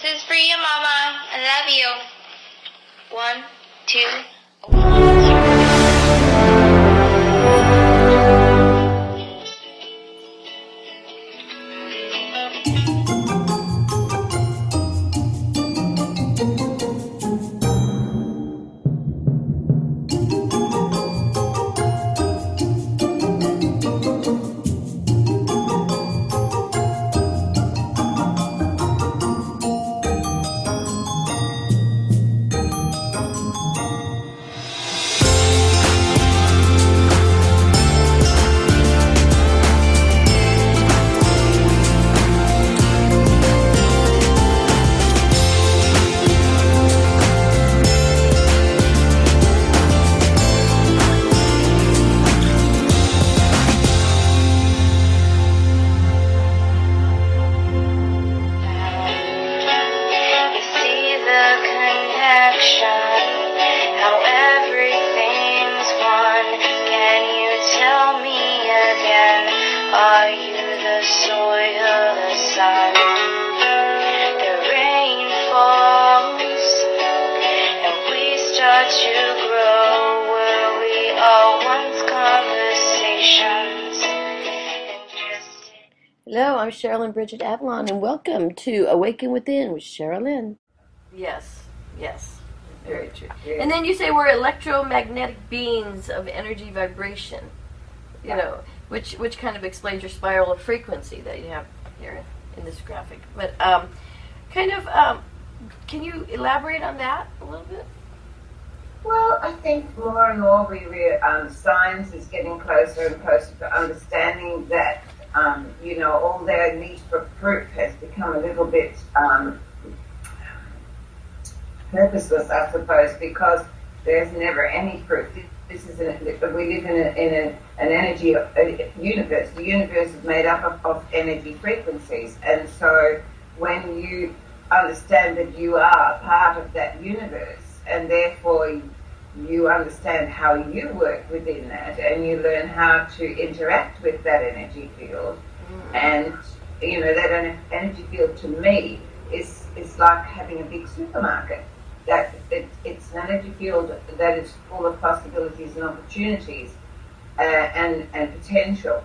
This is for you, Mama. I love you. 1, 2, 1. How everything's one. Can you tell me again? Are you the soil, the sun? The rain falls and we start to grow. Were we all once conversations? Hello, I'm Sherilyn Bridget Avalon, and welcome to Awaken Within with Sherilyn. Yes, very true. And then you say we're electromagnetic beings of energy vibration, you know, which kind of explains your spiral of frequency that you have here in this graphic. But can you elaborate on that a little bit? Well, I think more and more science is getting closer and closer to understanding that, all their need for proof has become a little bit purposeless, I suppose, because there's never any proof. We live in an energy universe. The universe is made up of energy frequencies, and so when you understand that you are part of that universe, and therefore you understand how you work within that, and you learn how to interact with that energy field, and that energy field to me is like having a big supermarket. That it's an energy field that is full of possibilities and opportunities and potential.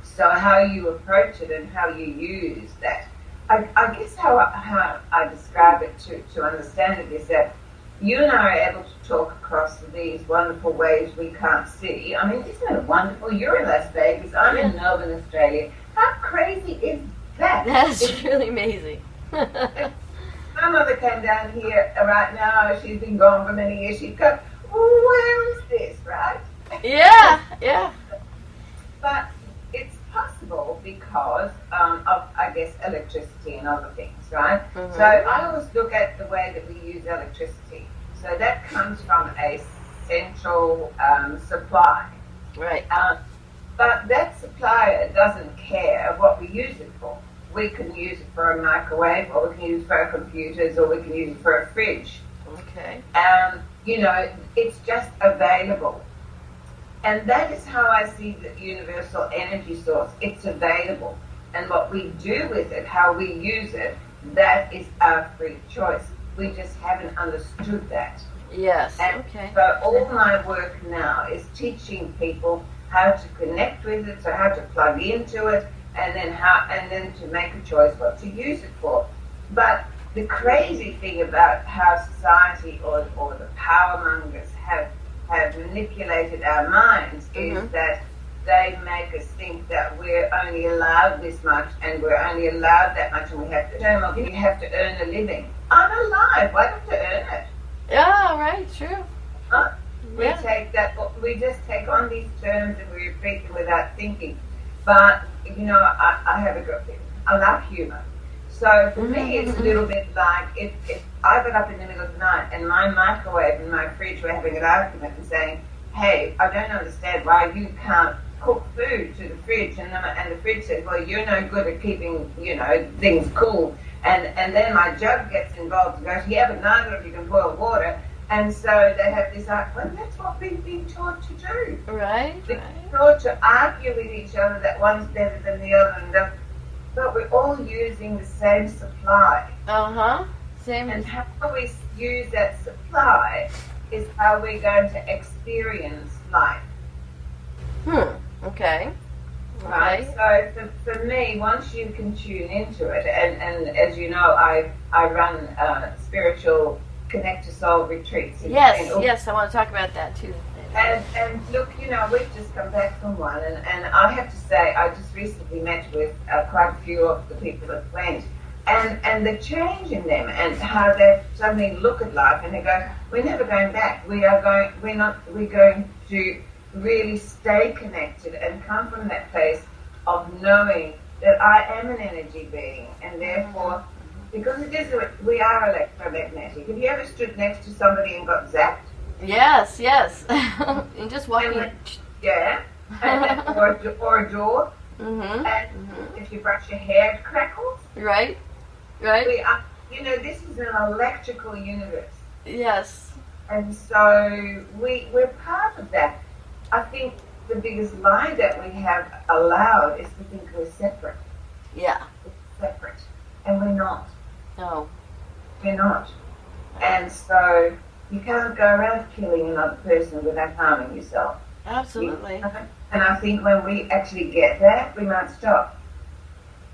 So how you approach it and how you use that, I guess how I describe it to understand it is that you and I are able to talk across these wonderful waves we can't see. I mean, isn't it wonderful? You're in Las Vegas, I'm in Melbourne, Australia. How crazy is that? That's really amazing. My mother came down here right now. She's been gone for many years. She'd go, where is this, right? Yeah. But it's possible because of, I guess, electricity and other things, right? Mm-hmm. So I always look at the way that we use electricity. So that comes from a central supply. Right. But that supplier doesn't care what we use it for. We can use it for a microwave, or we can use it for our computers, or we can use it for a fridge. Okay. It's just available. And that is how I see the universal energy source. It's available. And what we do with it, how we use it, that is our free choice. We just haven't understood that. Yes. And okay. So all my work now is teaching people how to connect with it, so how to plug into it, and then to make a choice what to use it for. But the crazy thing about how society or the power mongers have manipulated our minds is that they make us think that we're only allowed this much and we're only allowed that much, and we have to earn a living. I'm alive. Why don't you earn it? Yeah, right, true. Huh? We just take on these terms and we repeat them without thinking. But, I have a good thing. I love humor. So for me, it's a little bit like if I got up in the middle of the night and my microwave and my fridge were having an argument and saying, hey, I don't understand why you can't cook food to the fridge. And the fridge says, well, you're no good at keeping, things cool. And then my jug gets involved and goes, yeah, but neither of you can boil water. And so they have this, well, that's what we've been taught to do. Right. We've been taught to argue with each other that one's better than the other. But we're all using the same supply. Same. And how we use that supply is how we're going to experience life. Okay. Right. Okay. So for me, once you can tune into it, and as you know, I run spiritual connect to soul retreats. Yes, I want to talk about that too. And look, we've just come back from one, and I have to say, I just recently met with quite a few of the people that went, and the change in them, and how they suddenly look at life, and they go, we're never going back. We're going to really stay connected and come from that place of knowing that I am an energy being, and therefore, because we are electromagnetic. Have you ever stood next to somebody and got zapped? Yes. And just walking. Yeah. or a door. And if you brush your hair, it crackles. Right. We are, this is an electrical universe. Yes. And so we're part of that. I think the biggest lie that we have allowed is to think we're separate. Yeah. We're separate. And we're not. No. We're not. And so you can't go around killing another person without harming yourself. Absolutely. And I think when we actually get that, we might stop.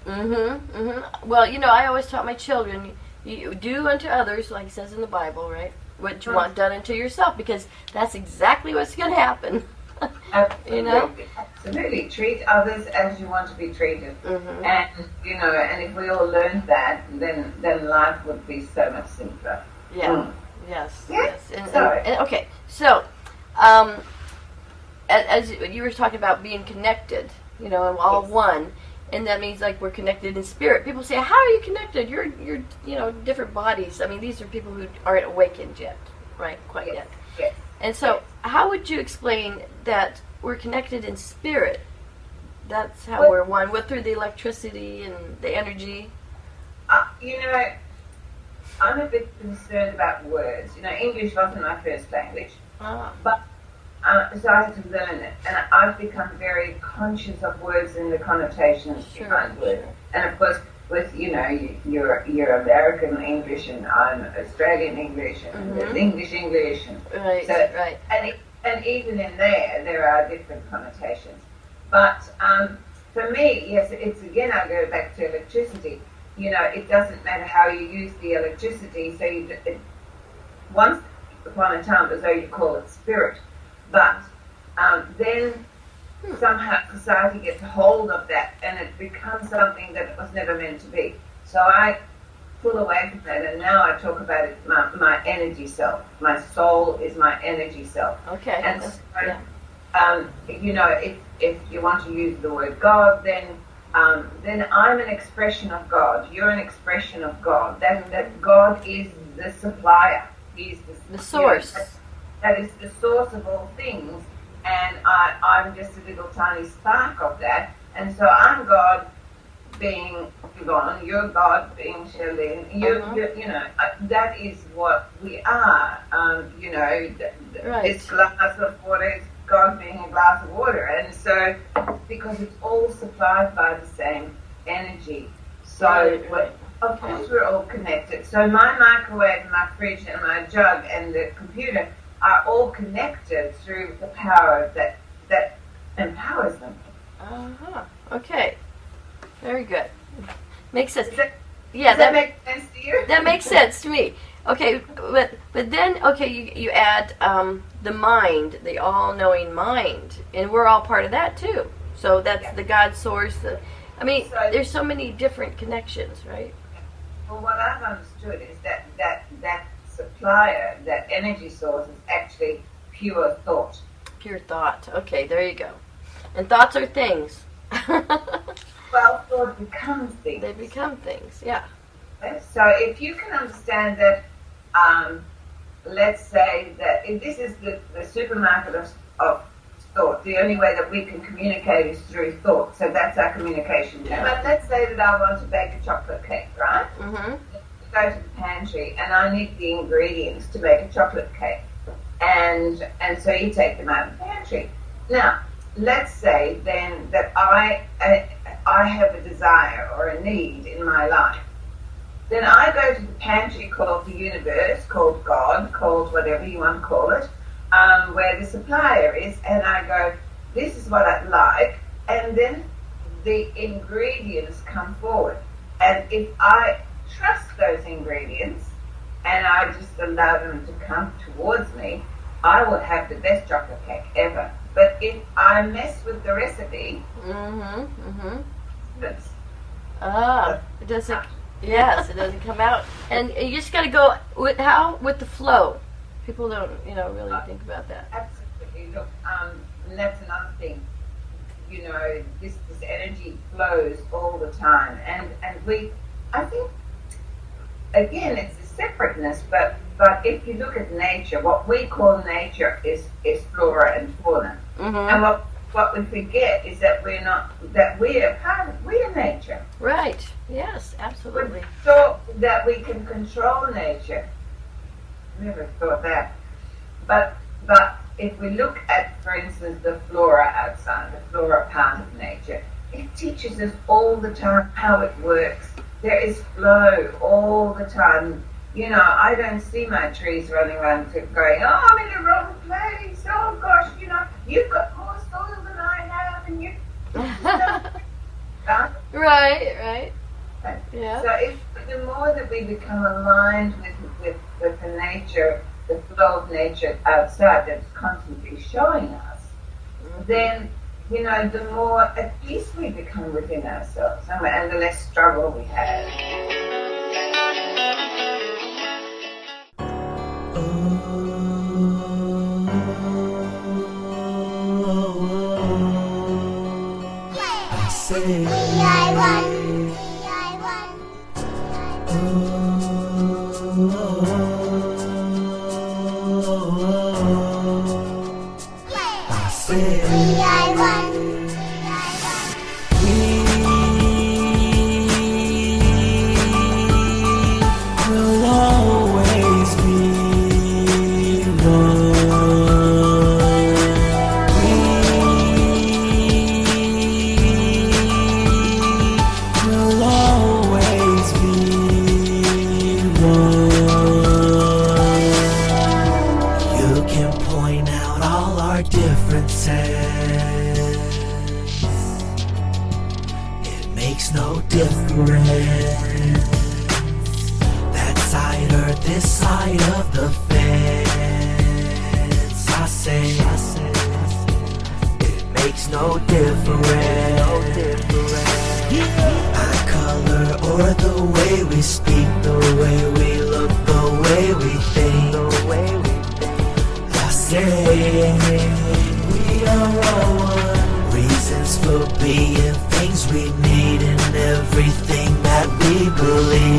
Well, I always taught my children, you do unto others, like it says in the Bible, right? What you want done unto yourself, because that's exactly what's going to happen. Absolutely. Absolutely. Treat others as you want to be treated. And, and if we all learned that, then life would be so much simpler. Yeah. Yes. And okay, so, as you were talking about being connected, and all one, and that means like we're connected in spirit. People say, "How are you connected? You're different bodies." I mean, these are people who aren't awakened yet, right? Quite yet. Yes. And so, how would you explain that we're connected in spirit? That's how we're one. What, through the electricity and the energy? I'm a bit concerned about words. English wasn't my first language, but so I had to learn it, and I've become very conscious of words and the connotations behind words. And of course, with you're American English, and I'm Australian English, and there's English, and Right. And even in there are different connotations. But for me, yes, it's again, I go back to electricity. It doesn't matter how you use the electricity. So once upon a time, as though you call it spirit, but then somehow society gets hold of that, and it becomes something that it was never meant to be. So I pull away from that, and now I talk about it, my energy self. My soul is my energy self. Okay. And so, if you want to use the word God, then I'm an expression of God. You're an expression of God. That God is the supplier. He's the source. That is the source of all things, and I'm just a little tiny spark of that. And so I'm God being Yvonne, you're God being Charlene. That is what we are. This glass of water is God being a glass of water, and so because it's all supplied by the same energy. So of course we're all connected. So my microwave, my fridge, and my jug, and the computer are all connected through the power that empowers them. Okay. Very good. Makes sense. Does that make sense to you? That makes sense to me. Okay, but then you add the mind, the all-knowing mind, and we're all part of that too. So that's the God source. There's so many different connections, right? Well, what I've understood is that supplier, that energy source, is actually pure thought. Pure thought. Okay, there you go. And thoughts are things. Well, thought becomes things. They become things, yeah. So if you can understand that, let's say that if this is the supermarket of thought, the only way that we can communicate is through thought. So that's our communication. Yeah. But let's say that I want to bake a chocolate cake, right? Mm-hmm. Go to the pantry, and I need the ingredients to make a chocolate cake. And so you take them out of the pantry. Now, let's say then that I have a desire or a need in my life then I go to the pantry called the universe, called God, called whatever you want to call it, where the supplier is, and I go, this is what I'd like, and then the ingredients come forward. And if I trust those ingredients and I just allow them to come towards me, I will have the best chocolate cake ever. But if I mess with the recipe, it's it doesn't. Yes, it doesn't come out, and you just got to go with the flow. People don't, really think about that. absolutely. Look, and that's another thing. This energy flows all the time, and I think, again, it's a separateness, but if you look at nature, what we call nature is flora and fauna, and what we forget is that we are nature. Right. Yes, absolutely. We thought that we can control nature. Never thought that, but if we look at, for instance, the flora outside, the flora part of nature, it teaches us all the time how it works. There is flow all the time. I don't see my trees running around going, oh, I'm in the wrong place. Oh, gosh, you've got more soil than I have, and you... Right. Yeah. So the more that we become aligned with the nature, the flow of nature outside that's constantly showing us, then, the more at peace we become within ourselves, and the less struggle we have. I say, I want. This side of the fence, I say, it makes no difference. Our color or the way we speak, the way we look, the way we think. I say, we are all one. Reasons for being, things we need, and everything that we believe.